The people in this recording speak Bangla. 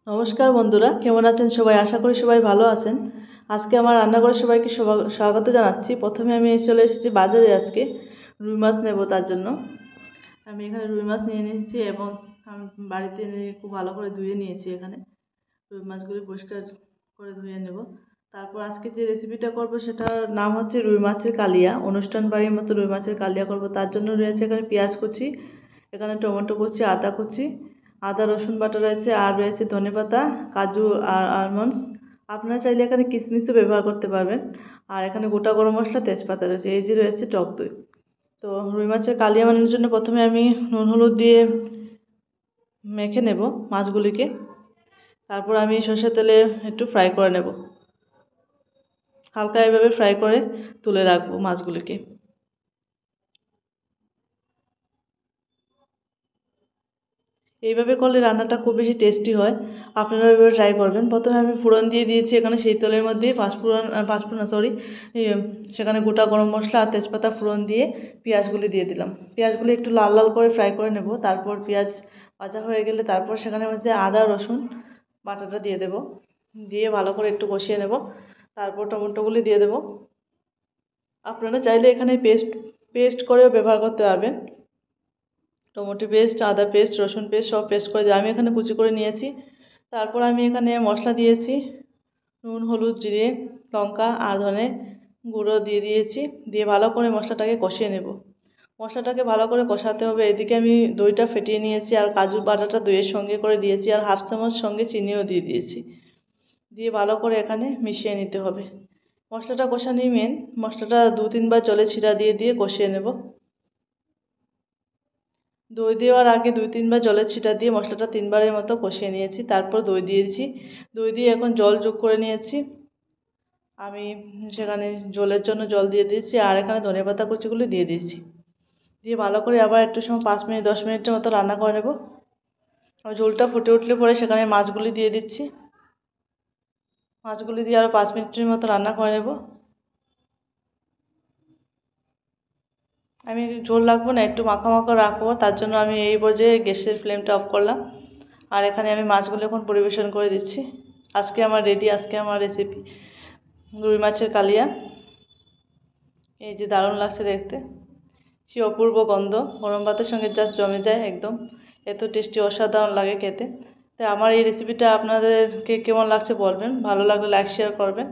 নমস্কার বন্ধুরা, কেমন আছেন সবাই? আশা করি সবাই ভালো আছেন। আজকে আমার রান্নাঘরে সবাইকে স্বাগত জানাচ্ছি। প্রথমে আমি চলে এসেছি বাজারে। আজকে রুই মাছ নেব, তার জন্য আমি এখানে রুই মাছ নিয়ে নিয়েছি এবং আমি বাড়িতে এনে খুব ভালো করে ধুয়ে নিয়েছি। এখানে রুই মাছগুলি পরিষ্কার করে ধুয়ে নেব। তারপর আজকে যে রেসিপিটা করব সেটার নাম হচ্ছে রুই মাছের কালিয়া। অনুষ্ঠান বাড়ির মতো রুই মাছের কালিয়া করব। তার জন্য রয়েছে এখানে পেঁয়াজ কুচি, এখানে টমেটো কুচি, আদা কুচি, আদা রসুন বাটা রয়েছে, আর রয়েছে ধনেপাতা, কাজু আর আলমন্ডস। আপনারা চাইলে এখানে কিশমিশও ব্যবহার করতে পারবেন। আর এখানে গোটা গরম মশলা, তেজপাতা রয়েছে। এই যে রয়েছে টক দই। তো রুই মাছের কালিয়া বানানোর জন্য প্রথমে আমি নুন হলুদ দিয়ে মেখে নেব মাছগুলিকে। তারপর আমি সর্ষের তেলে একটু ফ্রাই করে নেব, হালকা এভাবে ফ্রাই করে তুলে রাখবো মাছগুলিকে। এইভাবে করলে রান্নাটা খুব বেশি টেস্টি হয়। আপনারা এভাবে ট্রাই করবেন। প্রথমে আমি ফোড়ন দিয়ে দিয়েছি এখানে সেই তেলের মধ্যে সেখানে গোটা গরম মশলা আর তেজপাতা ফোড়ন দিয়ে পেঁয়াজগুলি দিয়ে দিলাম। পেঁয়াজগুলি একটু লাল লাল করে ফ্রাই করে নেব। তারপর পেঁয়াজ ভাজা হয়ে গেলে তারপর সেখানে মধ্যে আদা রসুন বাটাটা দিয়ে দেব, দিয়ে ভালো করে একটু কষিয়ে নেব। তারপর টমেটোগুলি দিয়ে দেব। আপনারা চাইলে এখানে পেস্ট করেও ব্যবহার করতে পারবেন। টমেটো পেস্ট, আদা পেস্ট, রসুন পেস্ট সব পেস্ট করে দিয়ে আমি এখানে কুচি করে নিয়েছি। তারপর আমি এখানে মশলা দিয়েছি, নুন হলুদ জিরে লঙ্কা আর ধনে গুঁড়ো দিয়ে দিয়েছি। দিয়ে ভালো করে মশলাটাকে কষিয়ে নেব। মশলাটাকে ভালো করে কষাতে হবে। এদিকে আমি দইটা ফেটিয়ে নিয়েছি আর কাজু বাটাটা দইয়ের সঙ্গে করে দিয়েছি, আর হাফ চামচ সঙ্গে চিনিও দিয়ে দিয়েছি। দিয়ে ভালো করে এখানে মিশিয়ে নিতে হবে। মশলাটা কষানোই মেন। মশলাটা 2-3 বার জলে ছিটা দিয়ে দিয়ে কষিয়ে নেব। দই দেওয়ার আগে 2-3 বার জলের ছিটা দিয়ে মশলাটা 3বারের মতো কষিয়ে নিয়েছি। তারপর দই দিয়েছি। দই দিয়ে এখন জল যোগ করে নিয়েছি। আমি সেখানে জলের জন্য জল দিয়ে দিয়েছি, আর এখানে ধনেপাতা কুচিগুলো দিয়ে দিয়েছি। দিয়ে ভালো করে আবার একটু সময় 5-10 মিনিটের মতো রান্না করে নেব। ঝোলটা ফুটে উঠলে পরে সেখানে মাছগুলি দিয়ে দিচ্ছি। মাছগুলি দিয়ে আরও 5 মিনিটের মতো রান্না করে নেব। আমি ঝোল রাখবো না, একটু মাখা মাখা রাখবো, তার জন্য আমি এই পর্যায়ে গ্যাসের ফ্লেমটা অফ করলাম। আর এখানে আমি মাছগুলো এখন পরিবেশন করে দিচ্ছি। আজকে আমার রেসিপি রুই মাছের কালিয়া। এই যে দারুণ লাগছে দেখতে, সে অপূর্ব গন্ধ, গরম ভাতের সঙ্গে জাস্ট জমে যায় একদম। এত টেস্টি, অসাধারণ লাগে খেতে। তাই আমার এই রেসিপিটা আপনাদেরকে কেমন লাগছে বলবেন। ভালো লাগলে লাইক শেয়ার করবেন।